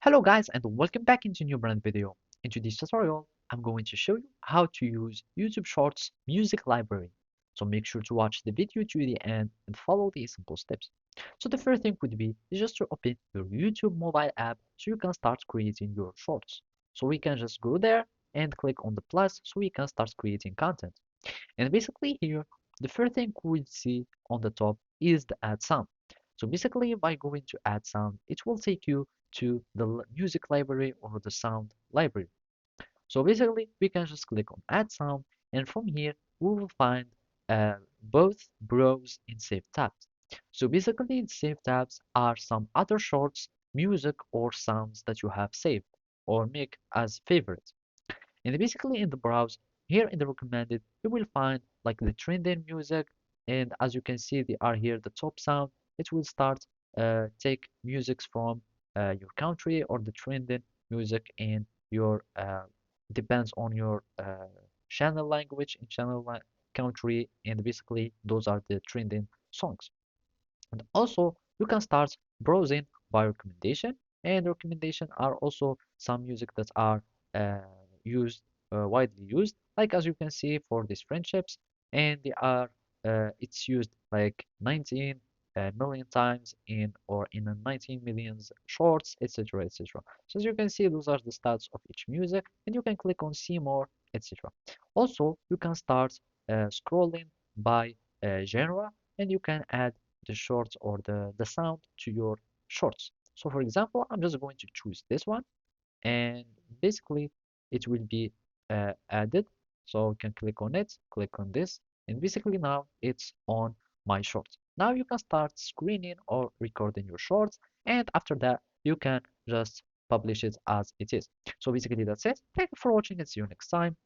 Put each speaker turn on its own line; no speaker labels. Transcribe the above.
Hello guys and welcome back into a new brand video. In today's tutorial, I'm going to show you how to use YouTube Shorts music library. So make sure to watch the video to the end and follow these simple steps. So the first thing would be just to open your YouTube mobile app so you can start creating your shorts. So we can just go there and click on the plus so we can start creating content. And basically here, the first thing we see on the top is the add sound. So basically by going to add sound, it will take you to the music library or the sound library. So basically we can just click on add sound and from here we will find both browse and save tabs. So basically save tabs are some other shorts, music or sounds that you have saved or make as favorites. And basically in the browse, here in the recommended, you will find like the trending music. And as you can see, they are here, the top sound. It will start take musics from your country or the trending music in your depends on your channel language and country. And basically those are the trending songs. And also you can start browsing by recommendation. And recommendation are also some music that are uh, used widely used, like as you can see for these friendships, and they are it's used like 19 million times in or in a 19 millions shorts, etc., etc. So as you can see, those are the stats of each music, and you can click on see more, etc. Also, you can start scrolling by genre, and you can add the shorts or the sound to your shorts. So for example, I'm just going to choose this one and basically it will be added. So you can click on it, click on this, and basically now it's on my shorts. Now you can start screening or recording your shorts, and after that you can just publish it as it is. So basically that's it. Thank you for watching and see you next time.